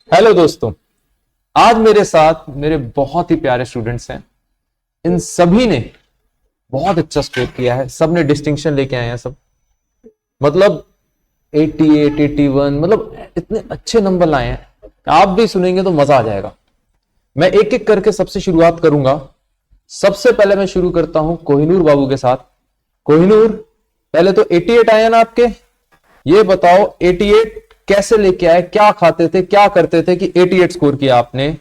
Hello दोस्तों, आज मेरे साथ मेरे बहुत ही प्यारे स्टूडेंट्स हैं। इन सभी ने बहुत अच्छा स्कोर किया है, सब ने डिस्टिंक्शन लेके आए हैं सब। मतलब 88, 81, मतलब इतने अच्छे नंबर लाए हैं। आप भी सुनेंगे तो मजा आ जाएगा। मैं एक एक करके सबसे शुरुआत करूंगा। सबसे पहले मैं शुरू करता हूं कोहिनूर बाबू के साथ। कोहिनूर, पहले तो 88 आए ना आपके। ये बताओ 88 कैसे लेके आए, क्या खाते थे, क्या करते थे कि 88 स्कोर किया आपने?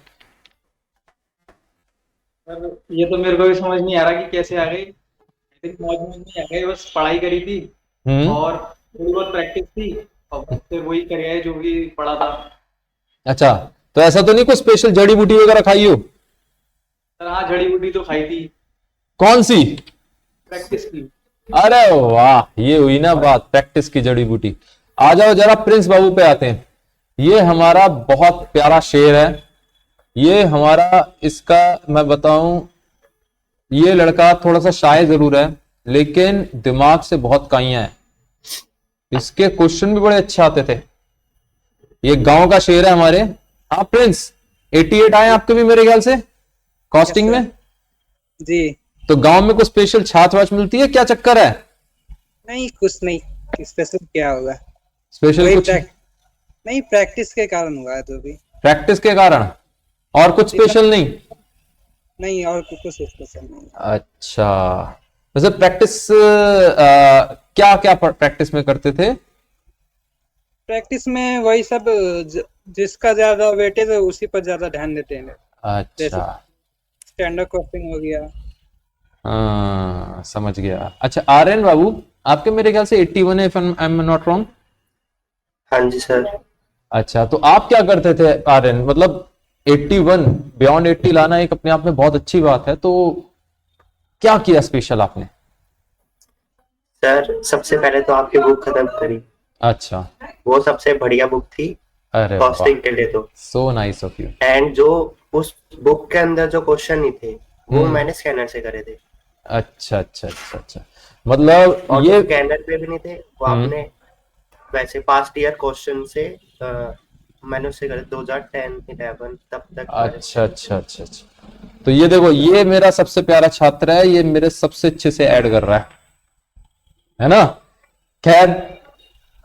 सर ये तो मेरे को भी समझ नहीं आ रहा कि कैसे आ गई। मौज में नहीं आ गई, बस पढ़ाई करी थी हम्म। और थोड़ी बहुत प्रैक्टिस थी और बस फिर वही कर गए जो भी पढ़ा था। अच्छा, तो ऐसा तो नहीं कोई स्पेशल जड़ी बूटी वगैरह खाई हो? सर हाँ, जड़ी बूटी तो खाई थी, कौन सी? प्रैक्टिस की। अरे वाह, ये हुई ना बात, प्रैक्टिस की जड़ी बूटी। आ जाओ जरा प्रिंस बाबू पे आते हैं। ये हमारा बहुत प्यारा शेर है। ये हमारा, इसका मैं बताऊं, ये लड़का थोड़ा सा शाय जरूर है लेकिन दिमाग से बहुत काइया है। इसके क्वेश्चन भी बड़े अच्छे आते थे। ये गांव का शेर है हमारे। हाँ प्रिंस, 88 आए आपके भी मेरे ख्याल से यस कॉस्टिंग सर। में। जी। तो गांव में कोई स्पेशल छाछ वाछ मिलती है, क्या चक्कर है? नहीं, कुछ नहीं स्पेशल क्या होगा। स्पेशल वही कुछ? नहीं, प्रैक्टिस के कारण हुआ है तो भी। प्रैक्टिस के कारण? और कुछ इतना स्पेशल नहीं? नहीं, और कुछ स्पेशल नहीं। अच्छा, वैसे प्रैक्टिस क्या क्या प्रैक्टिस में करते थे? प्रैक्टिस में वही सब, जिसका ज्यादा वेटेज है उसी पर ज्यादा ध्यान देते हैं। जैसे अच्छा। स्टैंडर्ड कॉस्टिंग हो गया। हाँ समझ गया। अच्छा आर्यन बाबू, आपके मेरे ख्याल से 81 है, if I am not wrong. हाँ जी सर। अच्छा, तो आप क्या करते थे आर्यन? मतलब 81, बियॉन्ड 80 लाना एक अपने आप में बहुत अच्छी बात है, तो क्या किया स्पेशल आपने? सर सबसे पहले तो आपकी बुक खत्म करी। अच्छा। वो सबसे बढ़िया बुक थी अरे वाह, कॉस्टिंग के लिए तो। So nice of you. And जो उस बुक के अंदर जो क्वेश्चन नहीं थे वो हम्म। मैंने स्कैनर से करे थे। अच्छा अच्छा अच्छा अच्छा, मतलब और जो ये। स्कैनर पे भी नहीं थे वो हम्म। आपने वैसे पास्ट ईयर क्वेश्चन से मैंने उससे करे 2010 11 तब तक करे। अच्छा अच्छा अच्छा अच्छा, तो ये देखो, ये मेरा सबसे प्यारा छात्र है, ये मेरे सबसे अच्छे से ऐड कर रहा है ना। खैर,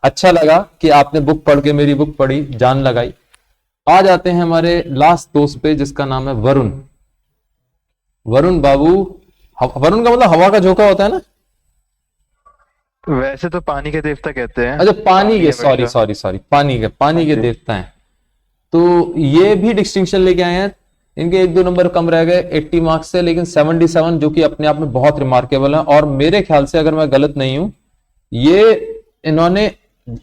अच्छा लगा कि आपने बुक पढ़ के मेरी बुक पढ़ी, जान लगाई। आ जाते हैं हमारे लास्ट दोस्त पे जिसका नाम है वरुण। वरुण बाबू, वरुण का मतलब हवा का झोंका होता है ना? वैसे तो पानी के देवता कहते हैं। अच्छा, पानी के, के सॉरी वर्षा। सॉरी सॉरी, पानी हाँ के जी। देवता हैं। तो ये भी डिस्टिंक्शन लेके आए हैं। इनके एक दो नंबर कम रह गए 80 मार्क्स से, लेकिन 77 जो कि अपने आप में बहुत रिमार्केबल है। और मेरे ख्याल से, अगर मैं गलत नहीं हूं, ये इन्होंने,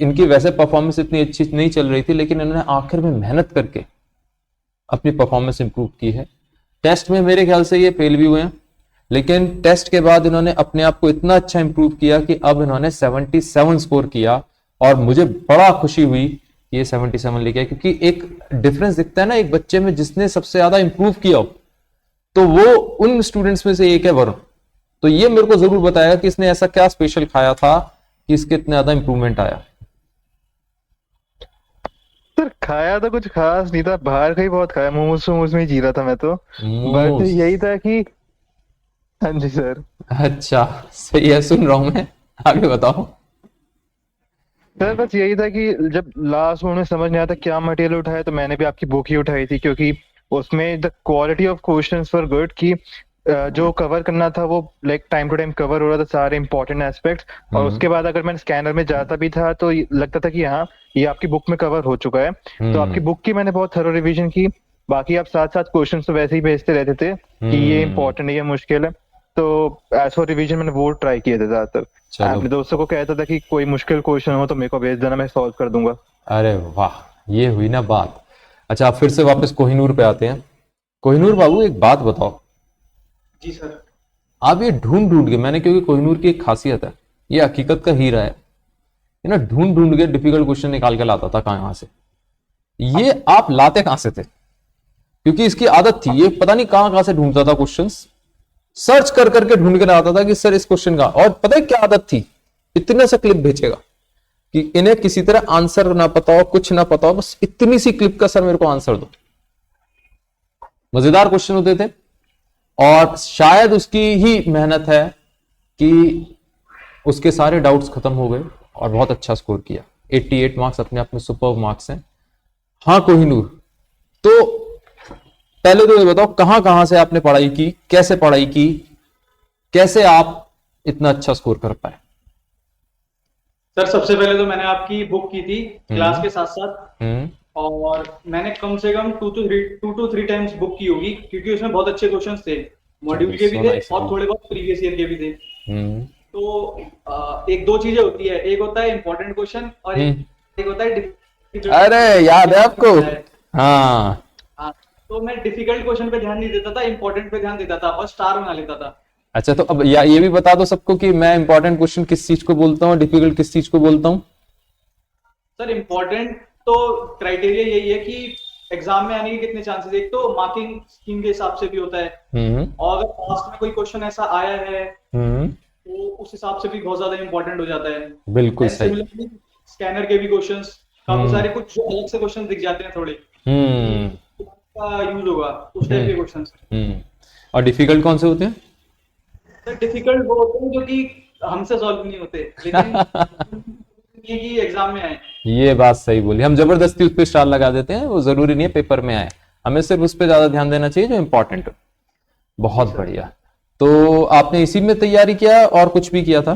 इनकी वैसे परफॉर्मेंस इतनी अच्छी नहीं चल रही थी लेकिन इन्होंने आखिर में मेहनत करके अपनी परफॉर्मेंस इंप्रूव की है। टेस्ट में मेरे ख्याल से ये फेल भी हुए हैं, लेकिन टेस्ट के बाद इन्होंने अपने आप को इतना अच्छा इंप्रूव किया कि अब इन्होंने 77 स्कोर किया। और मुझे बड़ा खुशी हुई कि ये 77 लेके आए, क्योंकि एक डिफरेंस दिखता है ना एक बच्चे में जिसने सबसे ज्यादा इंप्रूव किया हो, तो वो उन स्टूडेंट्स में से एक है वरुण। तो ये मेरे को जरूर बताएगा कि इसने ऐसा क्या स्पेशल खाया था कि इसके इतना ज्यादा इंप्रूवमेंट आया। सर खाया तो कुछ खास नहीं था, बाहर का ही बहुत खाया, मोमोज मोमोज में ही जी रहा था मैं तो। बट मोमोज? यही था कि हाँ जी सर। अच्छा, सही है, सुन रहा हूं मैं, आगे बताओ। सर बस यही था कि जब लास्ट में समझ नहीं आता क्या मटेरियल उठाया तो मैंने भी आपकी बुक ही उठाई थी, क्योंकि उसमें the quality of questions were good कि जो कवर करना था वो like time to time cover हो रहा था, सारे इंपॉर्टेंट एस्पेक्ट्स। और हम्म। उसके बाद अगर मैंने स्कैनर में जाता भी था तो लगता था कि हाँ ये आपकी बुक में कवर हो चुका है। तो आपकी हम्म। बुक की मैंने बहुत थरो रिवीजन की। बाकी आप साथ साथ क्वेश्चंस तो वैसे ही भेजते रहते थे कि ये हम्म। इंपॉर्टेंट है, ये मुश्किल है। तो एज फॉर रिवीजन मैंने वो ट्राई किए थे ज्यादातर। चलो। अपने दोस्तों को कहता था कि कोई मुश्किल क्वेश्चन हो तो मेरे को भेज देना, मैं सॉल्व कर दूंगा। अरे वाह, ये हुई ना बात। अच्छा, आप फिर से वापस कोहिनूर पे आते हैं। कोहिनूर बाबू, एक बात बताओ। जी सर। आप ये ढूंढ ढूंढ के, मैंने, क्योंकि कोहिनूर की एक खासियत है, ये हकीकत का हीरा है, ये ना ढूंढ ढूंढ के डिफिकल्ट क्वेश्चन निकाल के लाता था कहां से। ये आप लाते कहां से थे? क्योंकि इसकी आदत थी, ये पता नहीं कहां कहां से ढूंढता था क्वेश्चंस, सर्च कर करके ढूंढ के लाता था कि सर इस क्वेश्चन का। और पता है क्या आदत थी? इतने से क्लिप भेजेगा, कि इन्हें किसी तरह आंसर ना पता हो, कुछ ना पता हो, बस इतनी सी क्लिप का सर मेरे को आंसर दो। मजेदार क्वेश्चन होते थे और शायद उसकी ही मेहनत है कि उसके सारे डाउट्स खत्म हो गए और बहुत अच्छा स्कोर किया। 88 मार्क्स अपने आप में सुपर मार्क्स हैं। हाँ कोहिनूर, तो पहले तो ये बताओ कहां कहां से आपने पढ़ाई की, कैसे पढ़ाई की, कैसे आप इतना अच्छा स्कोर कर पाए? सर सबसे पहले तो मैंने आपकी बुक की थी क्लास के साथ साथ, हम्म और मैंने कम से कम 2 to 3 टाइम्स बुक की होगी, क्योंकि उसमें बहुत अच्छे क्वेश्चंस थे, मॉड्यूल के भी So थे nice. और थोड़े बहुत प्रीवियस ईयर के भी थे। हम्म तो एक दो चीजें होती है, एक होता है इंपॉर्टेंट क्वेश्चन और एक होता है difficult अरे याद है आपको? question। हाँ हाँ, तो मैं डिफिकल्ट क्वेश्चन पे ध्यान नहीं देता था, इंपॉर्टेंट पे ध्यान देता था और स्टार बना लेता था। अच्छा, तो अब ये भी बता दो सबको कि मैं इंपॉर्टेंट क्वेश्चन किस चीज को बोलता हूँ, डिफिकल्ट किस चीज को बोलता हूँ? सर इम्पोर्टेंट तो क्राइटेरिया यही है कि एग्जाम में आने के कितने चांसेस, एक तो मार्किंग स्कीम के हिसाब से भी होता है, और अगर पास्ट में कोई क्वेश्चन ऐसा आया है तो उस हिसाब से भी बहुत ज्यादा इंपॉर्टेंट हो जाता है। बिल्कुल And सही। similarly, स्कैनर के भी क्वेश्चंस काफी सारे, कुछ जो अलग से क्वेश्चन दिख जाते हैं थोड़े का यूज होगा, उस टाइप के क्वेश्चंस। और डिफिकल्ट कौन से होते हैं? सर डिफिकल्ट वो होते हैं जो कि हमसे सॉल्व नहीं होते, लेकिन ये कि एग्जाम में आए। ये बात सही बोली, हम जबरदस्ती उस पर स्टार लगा देते हैं, वो जरूरी नहीं है पेपर में आए, हमें सिर्फ उस पर ज्यादा ध्यान देना चाहिए जो इंपॉर्टेंट हो। बहुत बढ़िया। तो आपने इसी में तैयारी किया और कुछ भी किया था?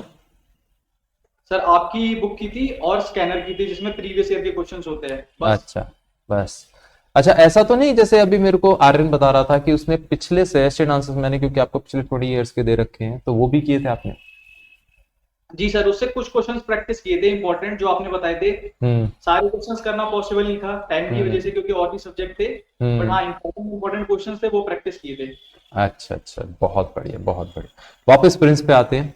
सर आपकी बुक की थी और स्कैनर की थी, जिसमें प्रीवियस ईयर के क्वेश्चंस होते हैं बस। अच्छा बस। अच्छा, ऐसा तो नहीं जैसे अभी मेरे को आर्यन बता रहा था कि उसने पिछले सजेस्टेड आंसर्स, मैंने क्योंकि आपको पिछले 20 इयर्स के दे रखे हैं, तो वो भी किए थे आपने? जी सर, उससे कुछ क्वेश्चंस प्रैक्टिस किए थे इंपॉर्टेंट जो आपने बताए थे। सारे क्वेश्चंस करना पॉसिबल नहीं था टाइम की वजह से, क्योंकि और भी सब्जेक्ट थे, बट हाँ इंपॉर्टेंट क्वेश्चंस थे वो प्रैक्टिस किए थे। अच्छा अच्छा, बहुत बढ़िया बहुत बढ़िया। वापस प्रिंस पे आते हैं।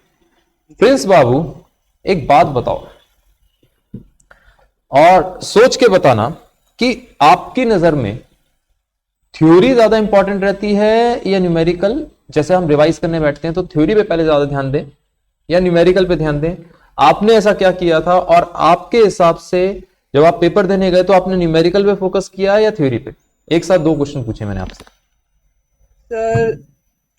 प्रिंस बाबू एक बात बताओ और सोच के बताना कि आपकी नजर में थ्योरी ज्यादा इंपॉर्टेंट रहती है या न्यूमेरिकल? जैसे हम रिवाइज करने बैठते हैं तो थ्योरी पे पहले ज्यादा ध्यान दें या न्यूमेरिकल पे ध्यान दें? आपने ऐसा क्या किया था और आपके हिसाब से जब आप पेपर देने गए तो आपने न्यूमेरिकल पे फोकस किया या थ्योरी पे? एक साथ दो क्वेश्चन पूछे मैंने आपसे। सर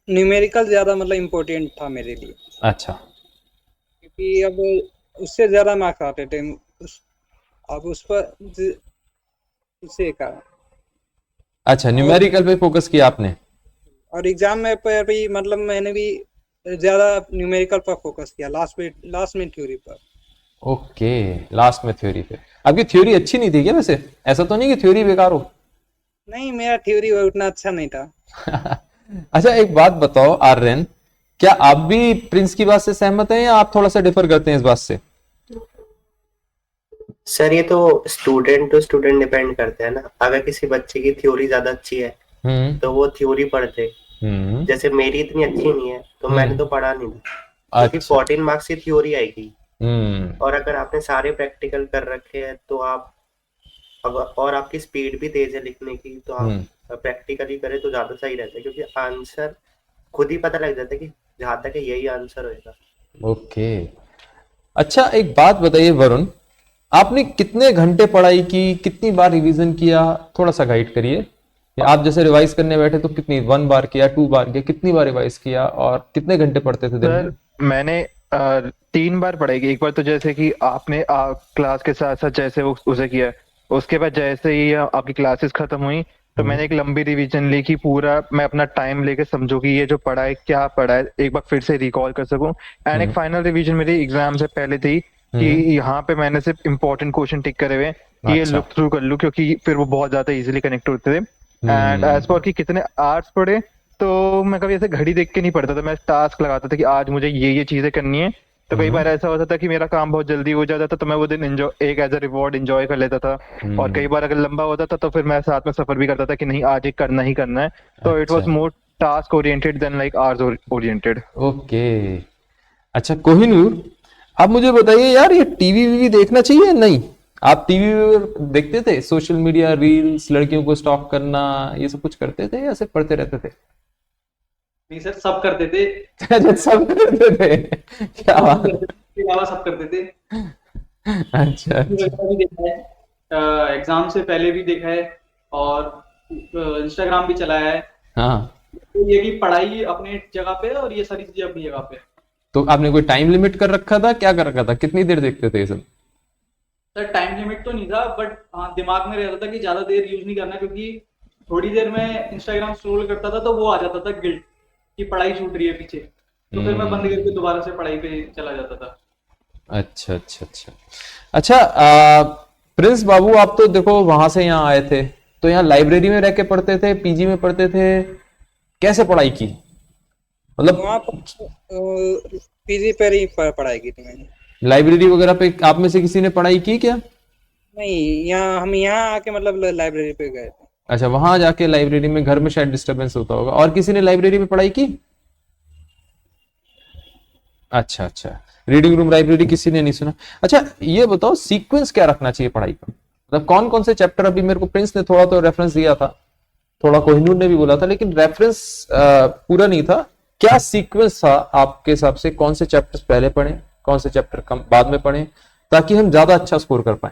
न्यूमेरिकल ज्यादा मतलब इम्पोर्टेंट था मेरे लिए, अच्छा, क्योंकि अब उससे ज्यादा मार्क्स आते थे अब उस पर उसे का। अच्छा न्यूमेरिकल पे फोकस किया आपने। और एग्जाम में पर भी मतलब मैंने भी ज्यादा न्यूमेरिकल पर फोकस किया, लास्ट में थ्योरी पर। ओके, लास्ट में थ्योरी पे। आपकी थ्योरी अच्छी नहीं थी क्या वैसे? ऐसा तो नहीं कि थ्योरी बेकार हो? नहीं, मेरा थ्योरी उतना अच्छा नहीं था। अच्छा एक बात बताओ आर्यन, क्या आप भी प्रिंस की बात से सहमत हैं या आप थोड़ा सा डिफर करते हैं इस बात से? सर ये तो स्टूडेंट टू स्टूडेंट डिपेंड करते हैं ना। अगर किसी बच्चे की थ्योरी ज्यादा अच्छी है तो वो थ्योरी पढ़ते, जैसे मेरी इतनी अच्छी नहीं है तो मैंने तो पढ़ा नहीं था, क्योंकि 14 मार्क्स की थ्योरी आएगी और अगर आपने सारे प्रैक्टिकल कर रखे हैं तो आप और आपकी स्पीड भी तेज है लिखने की, तो आप प्रैक्टिकली करें तो ज्यादा सही रहता है, क्योंकि आंसर खुद ही पता लग जाता है कि जहां तक है यही आंसर होगा। ओके। अच्छा एक बात बताइए वरुण, आपने कितने घंटे पढ़ाई की, कितनी बार रिवीजन किया, थोड़ा सा गाइड करिए। आप जैसे रिवाइज करने बैठे तो कितनी 1 बार किया, 2 बार किया, कितनी बार रिवाइज किया और कितने घंटे पढ़ते थे दिन में? सर मैंने 3 बार पढ़ाई की। एक बार तो जैसे कि आपने क्लास के साथ साथ जैसे वो उसे किया, उसके बाद जैसे ही आपकी क्लासेस खत्म हुई तो मैंने एक लंबी रिवीजन ली कि पूरा मैं अपना टाइम लेके समझू कि ये जो पढ़ा है क्या पढ़ा है, एक बार फिर से रिकॉल कर सकूं। एंड एक फाइनल रिवीजन मेरी एग्जाम से पहले थी कि यहाँ पे मैंने सिर्फ इंपॉर्टेंट क्वेश्चन टिक करे हुए कि ये लुक थ्रू कर लूं, क्योंकि फिर वो बहुत ज्यादा इजीली कनेक्ट होते थे। एंड एज पर कि कितने आवर्स पढ़े, तो मैं कभी ऐसे घड़ी देख के नहीं पढ़ता था, मैं टास्क लगाता था कि आज मुझे ये चीजें करनी है। तो कई बार ऐसा होता था कि मेरा काम बहुत जल्दी हो जाता था तो मैं वो दिन एंजॉय एक एज अ रिवॉर्ड एंजॉय कर लेता था। और कई बार अगर लंबा होता था तो फिर मैं साथ में सफर भी करता था कि नहीं आज ये करना ही करना है। तो it was more task oriented than like hours oriented. Okay. अच्छा कोहिनूर, आप मुझे बताइए यार, ये टीवी वीवी देखना चाहिए या नहीं? आप टीवी देखते थे? सोशल मीडिया, रील्स, लड़कियों को स्टॉक करना, ये सब कुछ करते थे या सिर्फ पढ़ते रहते थे? नहीं सर, सब करते थे। सब करते थे? क्या बात है? इसके अलावा सब करते थे। अच्छा अच्छा। वगैरह भी देखा है, एग्जाम से पहले भी देखा है, और इंस्टाग्राम भी चलाया है। हाँ, तो ये कि पढ़ाई अपने जगह पे है और ये सारी चीजें अपनी जगह पे है। तो आपने कोई टाइम लिमिट कर रखा था, क्या कर रखा था, कितनी देर देखते थे ये सब? सर टाइम लिमिट तो नहीं था, बट हाँ दिमाग में रहता था कि ज्यादा देर यूज नहीं करना, क्योंकि थोड़ी देर में इंस्टाग्राम स्क्रॉल करता था तो वो आ जाता था गिल्ट कि पढ़ाई छूट रही है पीछे, तो फिर मैं बंद करके दोबारा से पढ़ाई पे चला जाता था। अच्छा अच्छा अच्छा। अच्छा, प्रिंस बाबू, आप तो देखो वहां से यहाँ आए थे, तो यहाँ लाइब्रेरी में रह के पढ़ते थे, पीजी में पढ़ते थे, कैसे पढ़ाई की, मतलब वहाँ पर पीजी पर ही पढ़ाई की थी मैंने। लाइब्रेरी वगैरह पे आप में से किसी ने पढ़ाई की क्या? नहीं, यहाँ हम यहाँ आके मतलब लाइब्रेरी पे गए थे। अच्छा, वहां जाके लाइब्रेरी में, घर में शायद डिस्टरबेंस होता होगा। और किसी ने लाइब्रेरी में पढ़ाई की? अच्छा अच्छा, रीडिंग रूम लाइब्रेरी किसी ने नहीं सुना। अच्छा, ये बताओ सीक्वेंस क्या रखना चाहिए पढ़ाई का, मतलब कौन कौन से चैप्टर, अभी मेरे को प्रिंस ने थोड़ा तो रेफरेंस दिया था, थोड़ा कोहिनूर ने भी बोला था, लेकिन रेफरेंस पूरा नहीं था। क्या सीक्वेंस था आपके हिसाब से, कौन से चैप्टर्स पहले पढ़े, कौन से चैप्टर कम बाद में पढ़े, ताकि हम ज्यादा अच्छा स्कोर कर पाए?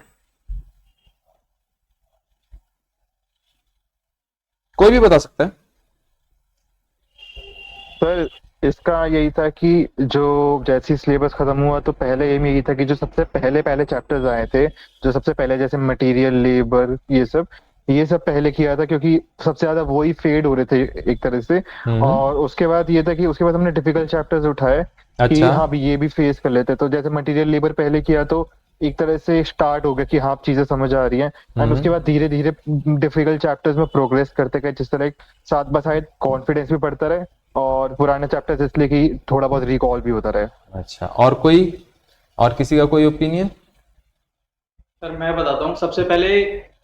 कोई भी बता सकता है। सर इसका यही था कि जो जैसे ही सिलेबस खत्म हुआ तो पहले एम यही था कि जो सबसे पहले पहले चैप्टर्स आए थे, जो सबसे पहले जैसे मटेरियल, लेबर, ये सब पहले किया था, क्योंकि सबसे ज्यादा वही फेड हो रहे थे एक तरह से। और उसके बाद ये था कि उसके बाद हमने डिफिकल्ट चैप्टर्स उठाए कि अच्छा। हाँ भी ये भी फेस कर लेते। तो जैसे मटेरियल लेबर पहले किया तो एक तरह से स्टार्ट हो गया कि हाँ चीजें समझ आ रही हैं। एंड उसके बाद धीरे धीरे डिफिकल्ट चैप्टर्स में प्रोग्रेस करते गए, जिस तरह साथ ब साथ कॉन्फिडेंस भी बढ़ता रहे और पुराने चैप्टर्स इसलिए कि थोड़ा बहुत रिकॉल भी होता रहे। अच्छा, और कोई, और किसी का कोई ओपिनियन? सर मैं बताता हूँ, सबसे पहले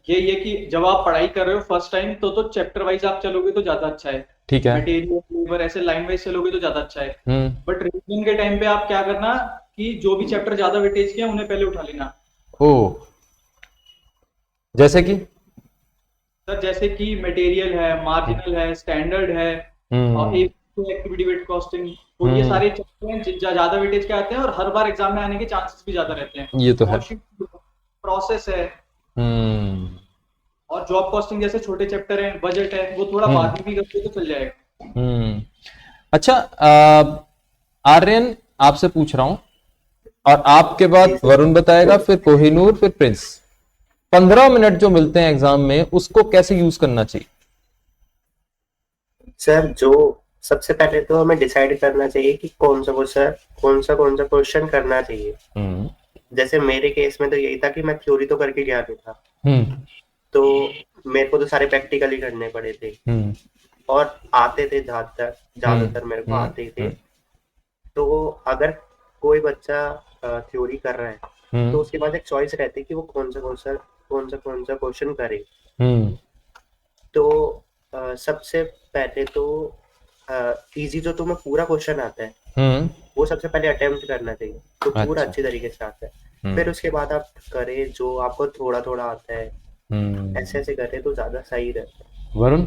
ये कि जब आप पढ़ाई कर रहे हो फर्स्ट टाइम तो चैप्टर वाइज आप चलोगे तो ज्यादा अच्छा है। ठीक है। मटेरियल लेबर ऐसे लाइन वाइज चलोगे तो ज्यादा अच्छा है। हम्म। बट रिवीजन के टाइम पे आप क्या करना कि जो भी चैप्टर ज्यादा वेटेज के हैं उन्हें पहले उठा लेना। ओ, जैसे कि? सर जैसे कि मटेरियल है, मार्जिनल है, स्टैंडर्ड है, और एक्टिविटी वेट कॉस्टिंग, तो ये सारे चैप्टर हैं ज्यादा वेटेज के आते हैं और हर बार एग्जाम में आने के चांसेस भी ज्यादा रहते हैं। ये तो है। प्रोसेस है, हम्म। और जॉब कॉस्टिंग जैसे छोटे चैप्टर हैं, बजट है, वो थोड़ा बाद में भी करते तो चल जाएगा। अच्छा, आर्यन आपसे पूछ रहा हूं, और आपके बाद वरुण बताएगा, फिर कोहिनूर, फिर प्रिंस। 15 मिनट जो मिलते हैं एग्जाम में, उसको कैसे यूज करना चाहिए? सर जो सबसे पहले तो हमें डिसाइड करना चाहिए कि कौन सा क्वेश्चन करना चाहिए। जैसे मेरे केस में तो यही था कि मैं थ्योरी तो करके गया नहीं था, तो मेरे को तो सारे प्रैक्टिकली करने पड़े थे, और आते थे ज्यादातर मेरे को आते ही थे। तो अगर कोई बच्चा थ्योरी कर रहा है तो उसके पास एक चॉइस रहती है कि वो कौन सा क्वेश्चन करे। तो सबसे पहले तो इजी जो तुम्हें पूरा क्वेश्चन आता है वो सबसे पहले अटेम्प्ट करना चाहिए, तो पूरा अच्छा। अच्छी तरीके से आता है। फिर उसके बाद आप करें जो आपको थोड़ा थोड़ा आता है, ऐसे ऐसे करें तो ज्यादा सही रहता है। वरुण?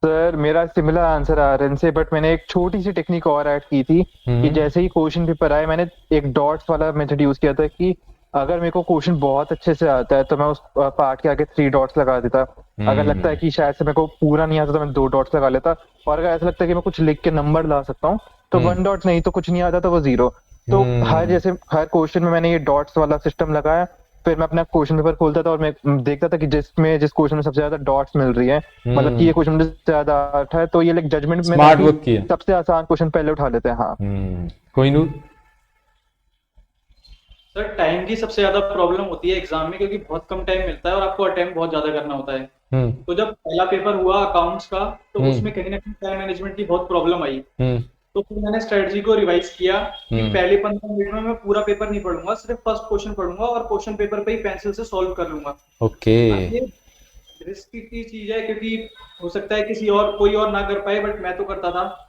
सर मेरा सिमिलर आंसर आर्यन से, बट मैंने एक छोटी सी टेक्निक और ऐड की थी कि जैसे ही क्वेश्चन पेपर आए मैंने एक डॉट्स वाला मेथड यूज किया था कि अगर मेरे को क्वेश्चन बहुत अच्छे से आता है तो मैं उस पार्ट के आगे 3 डॉट्स लगा देता। अगर लगता है कि शायद से मेरे को पूरा नहीं आता तो मैं 2 डॉट्स लगा लेता। और अगर ऐसा लगता है कि मैं कुछ लिख के नंबर ला सकता हूँ तो 1 डॉट, नहीं तो कुछ नहीं आता तो वो 0। तो हर क्वेश्चन में मैंने ये डॉट्स वाला सिस्टम लगाया। फिर मैं अपना क्वेश्चन पेपर खोलता था और मैं देखता था कि जिस क्वेश्चन में सबसे ज्यादा डॉट्स मिल रही है, मतलब कि ये क्वेश्चन मुझे ज्यादा आता है, तो ये लाइक जजमेंट में स्मार्ट वर्क किया। सबसे आसान क्वेश्चन पहले उठा लेते हैं। हाँ। कोहिनूर? सर टाइम की सबसे ज्यादा प्रॉब्लम होती है एग्जाम में, क्योंकि बहुत कम टाइम मिलता है और आपको अटेम्प्ट बहुत ज्यादा करना होता है। तो जब पहला पेपर हुआ अकाउंट्स का, तो उसमें कहीं ना कहीं टाइम मैनेजमेंट की बहुत प्रॉब्लम आई। तो फिर मैंने स्ट्रेटजी को रिवाइज किया कि पहले 15 मिनट में मैं पूरा पेपर नहीं पढ़ूंगा, सिर्फ फर्स्ट क्वेश्चन पढ़ूंगा और क्वेश्चन पेपर पे ही पेंसिल से सॉल्व कर लूंगा। ओके। ये रिस्की की चीज है, क्योंकि हो सकता है कोई और ना कर पाए, बट मैं तो करता था।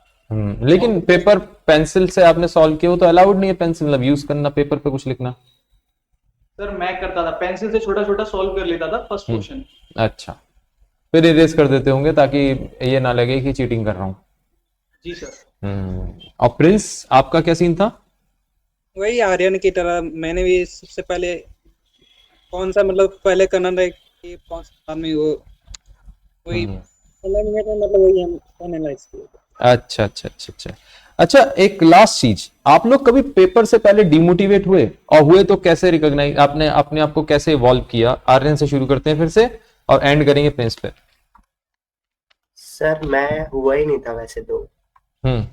लेकिन पेपर पेंसिल से आपने सॉल्व किया, वो तो अलाउड नहीं है पेंसिल मतलब यूज करना पेपर पे कुछ लिखना। सर मैं करता था, पेंसिल से छोटा छोटा सॉल्व कर लेता था फर्स्ट क्वेश्चन। अच्छा, फिर इरेज कर देते होंगे ताकि ये ना लगे कि चीटिंग कर रहा हूँ। जी सर। और प्रिंस, आपका क्या सीन था? वही आर्यन की तरह मैंने भी सबसे पहले कौन सा मतलब पहले करना था कि 5 साल में वो वही मतलब वही हम एनालाइज किया। अच्छा अच्छा अच्छा अच्छा अच्छा, एक लास्ट चीज, आप लोग कभी पेपर से पहले डिमोटिवेट हुए, और हुए तो कैसे रिकॉग्नाइज, आपने अपने आप को कैसे इवॉल्व किया? आर्यन से शुरू करते हैं फिर से और एंड करेंगे प्रिंस पे। सर मैं हुआ ही नहीं था वैसे तो, हम्म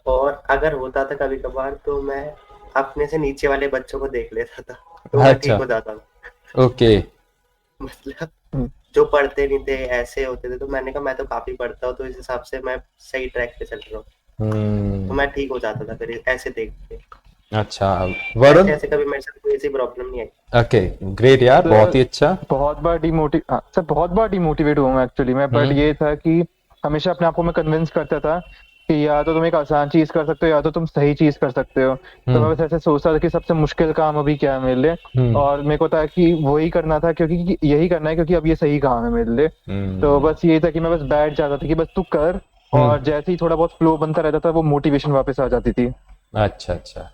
और अगर होता था कभी कभार तो मैं अपने से नीचे वाले बच्चों को देख लेता था तो मैं ठीक अच्छा, हो जाता था। ओके। मतलब जो पढ़ते नहीं थे ऐसे होते थे, तो मैंने कहा मैं तो काफी पढ़ता हूँ तो इस हिसाब से मैं सही ट्रैक पे चल रहा हूँ, तो मैं ठीक हो जाता था फिर ऐसे देख के। अच्छा, वरुण। ऐसे ऐसे कभी मेरे साथ कोई ऐसी प्रॉब्लम नहीं आई। ओके, ग्रेट यार, बहुत ही अच्छा। बहुत बार डिमोटिवेट हुआ हूँ एक्चुअली मैं, बट ये था कि हमेशा अपने आप को मैं कन्विंस करता था कि या तो तुम एक आसान चीज कर सकते हो या तो तुम सही चीज कर सकते हो। तो मैं बस ऐसे सोचता था कि सबसे मुश्किल काम अभी क्या है मेरे लिए, और मेरे को था कि वही करना था क्योंकि यही करना है क्योंकि अब ये सही काम है मेरे लिए। तो बस ये था कि मैं बस बैठ जाता था कि बस तू कर, और जैसे ही थोड़ा बहुत फ्लो बनता रहता था वो मोटिवेशन वापस आ जाती थी। अच्छा अच्छा,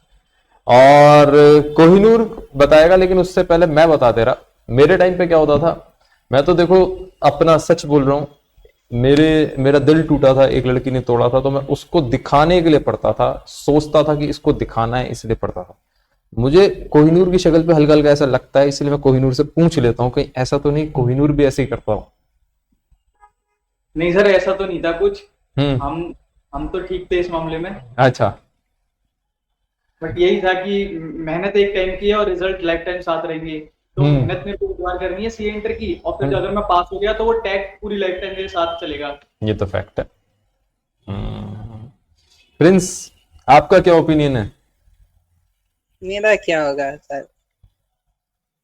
और कोहिनूर बताएगा, लेकिन उससे पहले मैं बता दे रहा मेरे टाइम पे क्या होता था। मैं तो देखो अपना सच बोल रहा हूँ, मेरा दिल टूटा था, एक लड़की ने तोड़ा था, तो मैं उसको दिखाने के लिए पढ़ता था, सोचता था कि इसको दिखाना है इसलिए पढ़ता था। मुझे कोहिनूर की शक्ल पे हल्का हल्का ऐसा लगता है, इसलिए मैं कोहिनूर से पूछ लेता हूँ कहीं ऐसा तो नहीं कोहिनूर भी ऐसे ही करता हो। नहीं सर, ऐसा तो नहीं था कुछ। हम्म, हम तो ठीक थे इस मामले में। अच्छा। बट यही था कि मेहनत एक टाइम की है और रिजल्ट लाइफ टाइम साथ रहेंगे। तो मेहनत मेरे को एक बार करनी है सीए इंटर की, और फिर अगर मैं पास हो गया तो वो टैग पूरी लाइफ टाइम मेरे साथ चलेगा। ये तो फैक्ट है। प्रिंस, आपका क्या ओपिनियन है? मेरा क्या होगा सर?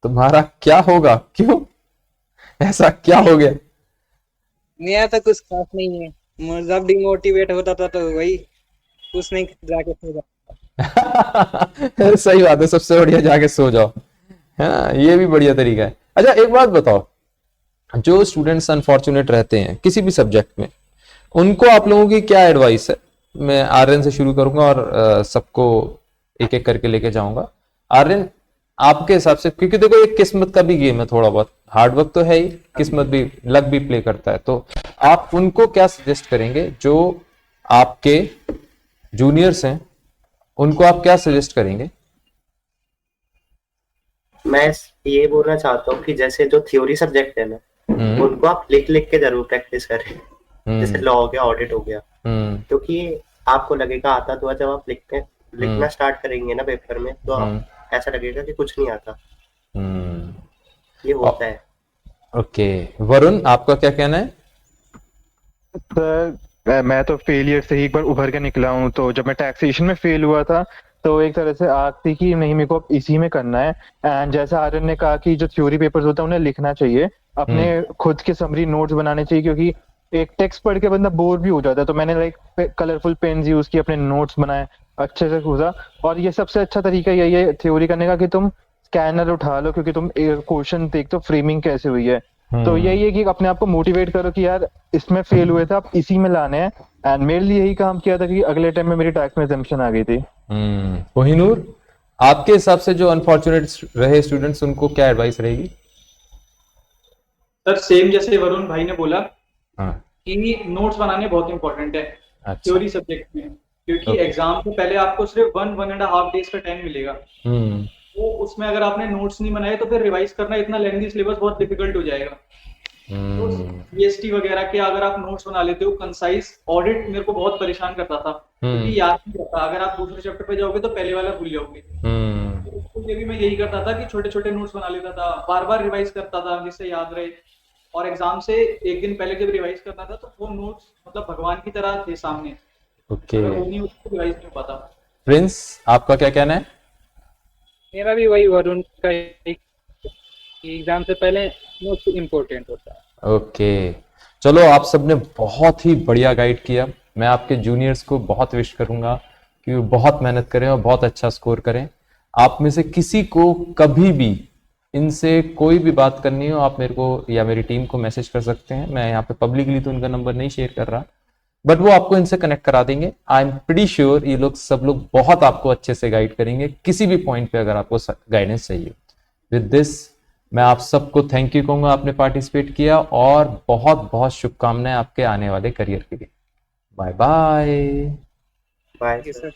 तुम्हारा क्या होगा? क्यों, ऐसा क्या हो गया? मेरा तो कुछ खास नहीं है, जब डिमोटिवेट होता था तो वही कुछ नहीं जाके सो सही बात है, सबसे बढ़िया जाके सो जाओ। हाँ, ये भी बढ़िया तरीका है। अच्छा, एक बात बताओ, जो स्टूडेंट्स अनफॉर्चुनेट रहते हैं किसी भी सब्जेक्ट में, उनको आप लोगों की क्या एडवाइस है? मैं आर्यन से शुरू करूंगा और सबको एक एक करके लेके जाऊंगा। आर्यन, आपके हिसाब से, क्योंकि देखो एक किस्मत का भी गेम है, थोड़ा बहुत हार्ड वर्क तो है ही, किस्मत भी, लक भी प्ले करता है, तो आप उनको क्या सजेस्ट करेंगे जो आपके जूनियर्स हैं, उनको आप क्या सजेस्ट करेंगे? मैं ये बोलना चाहता हूँ कि जैसे जो थ्योरी सब्जेक्ट है ना, उनको आप लिख लिख के जरूर प्रैक्टिस करें। जैसे लॉ हो गया, ऑडिट हो गया, क्योंकि आपको लगेगा आता तो है, जब आप लिखना स्टार्ट करेंगे ना पेपर में, तो आप ऐसा लगेगा कि कुछ नहीं आता। ये होता है। ओके, वरुण, आपका क्या कहना है? सर मैं तो फेलियर से ही एक बार उभर के निकला हूँ। तो जब मैं टैक्सेशन में फेल हुआ था तो एक तरह से आग थी कि नहीं मेरे को अब इसी में करना है। एंड जैसा आर्यन ने कहा कि जो थ्योरी पेपर्स होता है उन्हें लिखना चाहिए, अपने खुद के समरी नोट्स बनाने चाहिए, क्योंकि एक टेक्स्ट पढ़ के बंदा बोर भी हो जाता है। तो मैंने कलरफुल पेन्स यूज किए, अपने नोट्स बनाए, अच्छे से खोजा। और ये सबसे अच्छा तरीका यही है थ्योरी करने का कि तुम स्कैनर उठा लो, क्योंकि तुम क्वेश्चन देख तो फ्रेमिंग कैसे हुई है। तो यही है कि अपने आप को मोटिवेट करो कि यार इसमें फेल हुए थे, आप इसी में लाने हैं। एंड मेरे लिए यही काम किया था कि अगले टाइम में मेरी टैक्स में एग्जम्पशन आ गई थी। कोहिनूर, आपके हिसाब से जो अनफॉर्चुनेट रहे स्टूडेंट्स, उनको क्या एडवाइस रहेगी? सर सेम जैसे वरुण भाई ने बोला कि नोट्स बनाने बहुत इंपॉर्टेंट है थ्योरी सब्जेक्ट में, क्योंकि एग्जाम से पहले आपको सिर्फ 1.5 डेज का टाइम मिलेगा। तो उसमें अगर आपने नोट्स नहीं बनाए तो फिर रिवाइज करना इतना लेंथी सिलेबस बहुत डिफिकल्ट हो जाएगा। तो जीएसटी वगैरह के अगर आप नोट्स बना लेते हो कंसाइज, ऑडिट मेरे को बहुत परेशान करता था क्योंकि याद नहीं रहता, अगर आप दूसरे चैप्टर पे जाओगे तो पहले वाला भूल जाओगे। तो उसके लिए भी मैं यही करता था कि छोटे छोटे नोट्स बना लेता था, बार बार रिवाइज करता था जिससे याद रहे। और एग्जाम से एक दिन पहले जब रिवाइज करना था तो वो नोट्स मतलब भगवान की तरह थे सामने। ओके, वो नहीं उसको रिवाइज नहीं हो पाता। प्रिंस, आपका क्या कहना है? मेरा भी वही वरुण का एग्जाम से पहले नोट्स इम्पोर्टेंट होता है। ओके, चलो, आप सबने बहुत ही बढ़िया गाइड किया। मैं आपके जूनियर्स को बहुत विश करूंगा कि वो बहुत मेहनत करें और बहुत अच्छा स्कोर करें। आप में से किसी को कभी भी इनसे कोई भी बात करनी हो, आप मेरे को या मेरी टीम को मैसेज कर सकते हैं। मैं यहाँ पे पब्लिकली तो उनका नंबर नहीं शेयर कर रहा, बट वो आपको इनसे कनेक्ट करा देंगे। आई एम प्रीटी श्योर ये लोग सब लोग बहुत आपको अच्छे से गाइड करेंगे किसी भी पॉइंट पे अगर आपको गाइडेंस चाहिए। विद दिस मैं आप सबको थैंक यू कहूंगा, आपने पार्टिसिपेट किया, और बहुत बहुत शुभकामनाएं आपके आने वाले करियर के लिए। Bye bye. Bye sir.